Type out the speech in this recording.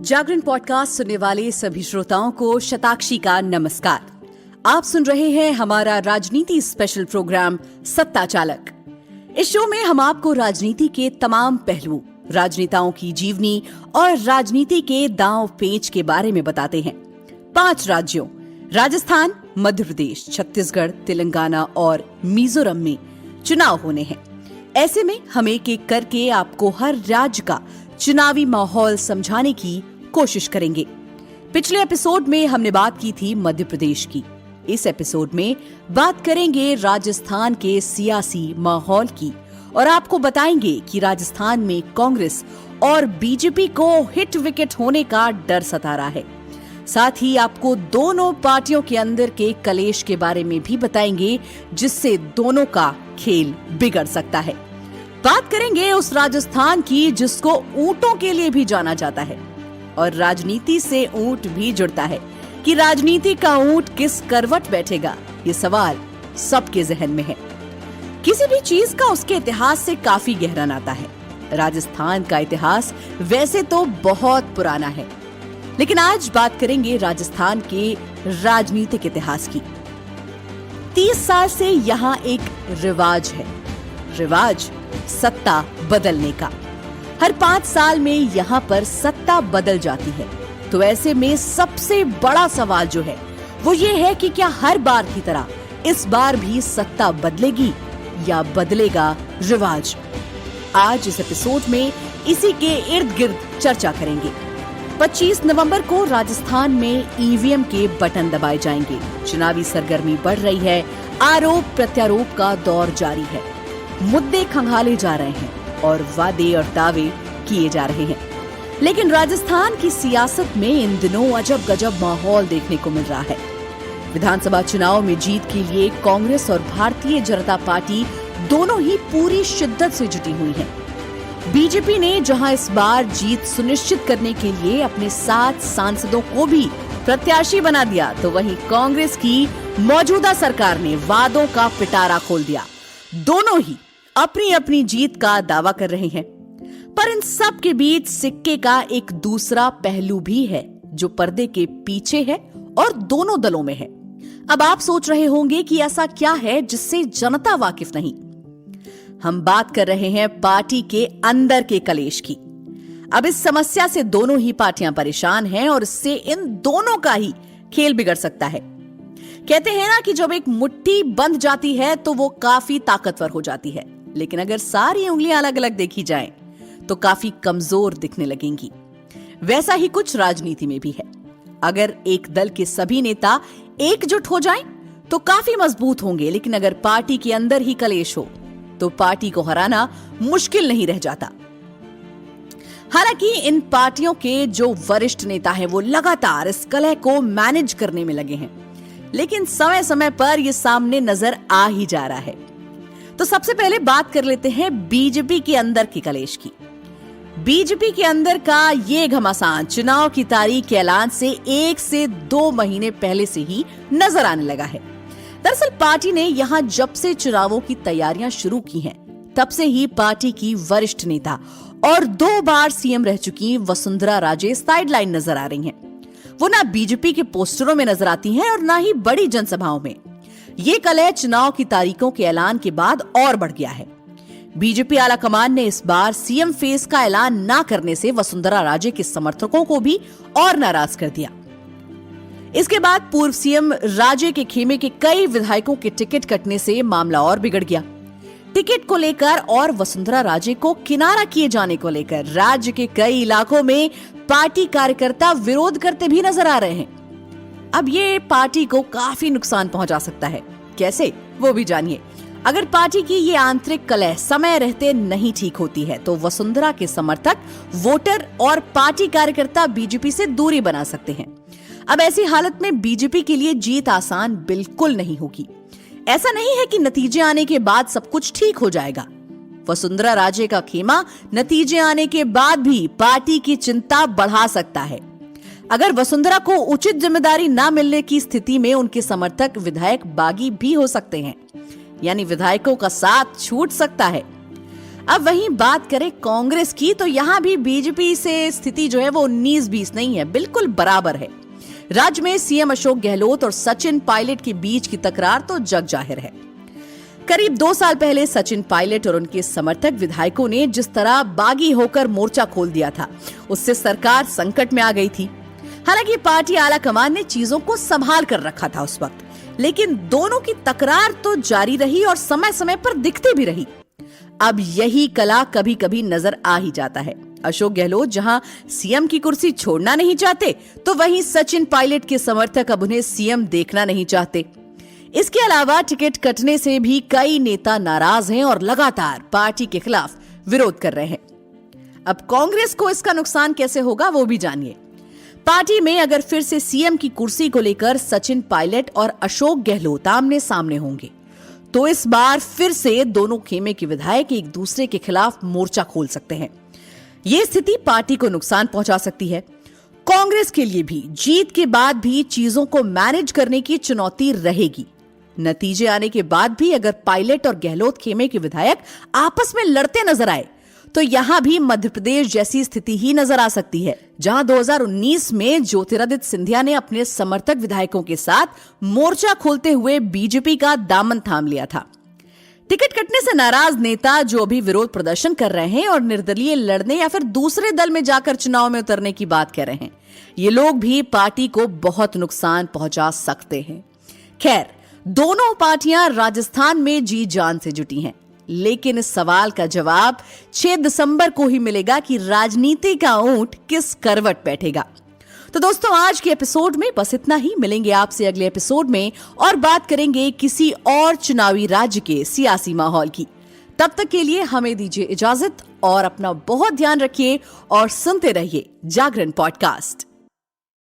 जागरण podcast सुनने वाले सभी श्रोताओं को शताक्षी का नमस्कार। आप सुन रहे हैं हमारा राजनीति स्पेशल प्रोग्राम सत्ता चालक। इस शो में हम आपको राजनीति के तमाम पहलुओं, राजनेताओं की जीवनी और राजनीति के दांव पेच के बारे में बताते हैं। 5 राज्यों राजस्थान, मध्य प्रदेश, छत्तीसगढ़, तेलंगाना और मिजोरम में चुनाव होने हैं। ऐसे में हम एक एक करके आपको हर राज्य का चुनावी माहौल समझाने की कोशिश करेंगे। पिछले एपिसोड में हमने बात की थी मध्य प्रदेश की। इस एपिसोड में बात करेंगे राजस्थान के सियासी माहौल की और आपको बताएंगे कि राजस्थान में कांग्रेस और बीजेपी को हिट विकेट होने का डर सता रहा है। साथ ही आपको दोनों पार्टियों के अंदर के कलेश के बारे में भी बताएंगे, जिससे दोनों का खेल बिगड़ सकता है। बात करेंगे उस राजस्थान की जिसको ऊंटों के लिए भी जाना जाता है, और राजनीति से ऊंट भी जुड़ता है कि राजनीति का ऊंट किस करवट बैठेगा, ये सवाल सबके जहन में है। किसी भी चीज का उसके इतिहास से काफी गहरा नाता है। राजस्थान का इतिहास वैसे तो बहुत पुराना है, लेकिन आज बात करेंगे राजस्थान के राजनीतिक इतिहास की। 30 साल से यहाँ एक रिवाज है, रिवाज सत्ता बदलने का। हर 5 साल में यहाँ पर सत्ता बदल जाती है। तो ऐसे में सबसे बड़ा सवाल जो है वो ये है कि क्या हर बार की तरह इस बार भी सत्ता बदलेगी या बदलेगा रिवाज। आज इस एपिसोड में इसी के इर्द गिर्द चर्चा करेंगे। 25 नवंबर को राजस्थान में ईवीएम के बटन दबाए जाएंगे। चुनावी सरगर्मी बढ़ रही है, आरोप प्रत्यारोप का दौर जारी है, मुद्दे खंगाले जा रहे हैं और वादे और दावे किए जा रहे हैं। लेकिन राजस्थान की सियासत में इन दिनों अजब गजब माहौल देखने को मिल रहा है। विधानसभा चुनाव में जीत के लिए कांग्रेस और भारतीय जनता पार्टी दोनों ही पूरी शिद्दत से जुटी हुई हैं। बीजेपी ने जहां इस बार जीत सुनिश्चित करने के लिए अपने 7 सांसदों को भी प्रत्याशी बना दिया, तो वहीं कांग्रेस की मौजूदा सरकार ने वादों का पिटारा खोल दिया। दोनों ही अपनी अपनी जीत का दावा कर रहे हैं, पर इन सब के बीच सिक्के का एक दूसरा पहलू भी है जो पर्दे के पीछे है और दोनों दलों में है। अब आप सोच रहे होंगे कि ऐसा क्या है जिससे जनता वाकिफ नहीं। हम बात कर रहे हैं पार्टी के अंदर के कलेश की। अब इस समस्या से दोनों ही पार्टियां परेशान हैं और इससे इन दोनों का ही खेल बिगड़ सकता है। कहते हैं ना कि जब एक मुट्ठी बंध जाती है तो वो काफी ताकतवर हो जाती है, लेकिन अगर सारी उंगलियां अलग अलग देखी जाएं तो काफी कमजोर दिखने लगेंगी। वैसा ही कुछ राजनीति में भी है। अगर एक दल के सभी नेता एकजुट हो जाएं तो काफी मजबूत होंगे, लेकिन अगर पार्टी के अंदर ही कलेश हो तो पार्टी को हराना मुश्किल नहीं रह जाता। हालांकि इन पार्टियों के जो वरिष्ठ नेता हैं वो लगातार इस कलह को मैनेज करने में लगे हैं, लेकिन समय समय पर यह सामने नजर आ ही जा रहा है। तो सबसे पहले बात कर लेते हैं बीजेपी के अंदर की कलेश की। बीजेपी के अंदर का ये घमासान चुनाव की तारीख के ऐलान से 1 से 2 महीने पहले से ही नजर आने लगा है। दरअसल पार्टी ने यहां जब से चुनावों की तैयारियां शुरू की हैं, तब से ही पार्टी की वरिष्ठ नेता और 2 बार सीएम रह चुकी वसुंधरा राजे साइडलाइन नजर आ रही हैं। वो ना बीजेपी के पोस्टरों में नजर आती हैं और ना ही बड़ी जनसभाओं में। ये कलह चुनाव की तारीखों के ऐलान के बाद और बढ़ गया है। बीजेपी आला कमान ने इस बार सीएम फेस का ऐलान ना करने से वसुंधरा राजे के समर्थकों को भी और नाराज कर दिया। इसके बाद पूर्व सीएम राजे के खेमे के कई विधायकों के टिकट कटने से मामला और बिगड़ गया। टिकट को लेकर और वसुंधरा राजे को किनारा किए जाने को लेकर राज्य के कई इलाकों में पार्टी कार्यकर्ता विरोध करते भी नजर आ रहे हैं। अब ये पार्टी को काफी नुकसान पहुंचा सकता है। कैसे, वो भी जानिए। अगर पार्टी की ये आंतरिक कलह समय रहते नहीं ठीक होती है तो वसुंधरा के समर्थक, वोटर और पार्टी कार्यकर्ता बीजेपी से दूरी बना सकते हैं। अब ऐसी हालत में बीजेपी के लिए जीत आसान बिल्कुल नहीं होगी। ऐसा नहीं है कि नतीजे आने के बाद सब कुछ ठीक हो जाएगा। वसुंधरा राजे का खेमा नतीजे आने के बाद भी पार्टी की चिंता बढ़ा सकता है। अगर वसुंधरा को उचित जिम्मेदारी न मिलने की स्थिति में उनके समर्थक विधायक बागी भी हो सकते हैं, यानी विधायकों का साथ छूट सकता है। अब वहीं बात करें कांग्रेस की, तो यहाँ भी बीजेपी से स्थिति जो है वो 19-20 नहीं है, बिल्कुल बराबर है। राज्य में सीएम अशोक गहलोत और सचिन पायलट के बीच की तकरार तो जग जाहिर है। करीब 2 साल पहले सचिन पायलट और उनके समर्थक विधायकों ने जिस तरह बागी होकर मोर्चा खोल दिया था, उससे सरकार संकट में आ गई थी। हालांकि पार्टी आला कमान ने चीजों को संभाल कर रखा था उस वक्त, लेकिन दोनों की तकरार तो जारी रही और समय समय पर दिखती भी रही। अब यही कला कभी कभी नजर आ ही जाता है। अशोक गहलोत जहां सीएम की कुर्सी छोड़ना नहीं चाहते, तो वहीं सचिन पायलट के समर्थक अब उन्हें सीएम देखना नहीं चाहते। इसके अलावा टिकट कटने से भी कई नेता नाराज हैं और लगातार पार्टी के खिलाफ विरोध कर रहे हैं। अब कांग्रेस को इसका नुकसान कैसे होगा वो भी जानिए। पार्टी में अगर फिर से सीएम की कुर्सी को लेकर सचिन पायलट और अशोक गहलोत आमने सामने होंगे, तो इस बार फिर से दोनों खेमे के विधायक एक दूसरे के खिलाफ मोर्चा खोल सकते हैं। ये स्थिति पार्टी को नुकसान पहुंचा सकती है। कांग्रेस के लिए भी जीत के बाद भी चीजों को मैनेज करने की चुनौती रहेगी। नतीजे आने के बाद भी अगर पायलट और गहलोत खेमे के विधायक आपस में लड़ते नजर आए, तो यहां भी मध्य प्रदेश जैसी स्थिति ही नजर आ सकती है, जहां 2019 में ज्योतिरादित्य सिंधिया ने अपने समर्थक विधायकों के साथ मोर्चा खोलते हुए बीजेपी का दामन थाम लिया था। टिकट कटने से नाराज नेता जो अभी विरोध प्रदर्शन कर रहे हैं और निर्दलीय लड़ने या फिर दूसरे दल में जाकर चुनाव में उतरने की बात कर रहे हैं, ये लोग भी पार्टी को बहुत नुकसान पहुंचा सकते हैं। खैर, दोनों पार्टियां राजस्थान में जी जान से जुटी हैं, लेकिन इस सवाल का जवाब 6 दिसंबर को ही मिलेगा कि राजनीति का ऊंट किस करवट बैठेगा। तो दोस्तों, आज के एपिसोड में बस इतना ही। मिलेंगे आपसे अगले एपिसोड में और बात करेंगे किसी और चुनावी राज्य के सियासी माहौल की। तब तक के लिए हमें दीजिए इजाजत और अपना बहुत ध्यान रखिए और सुनते रहिए जागरण पॉडकास्ट।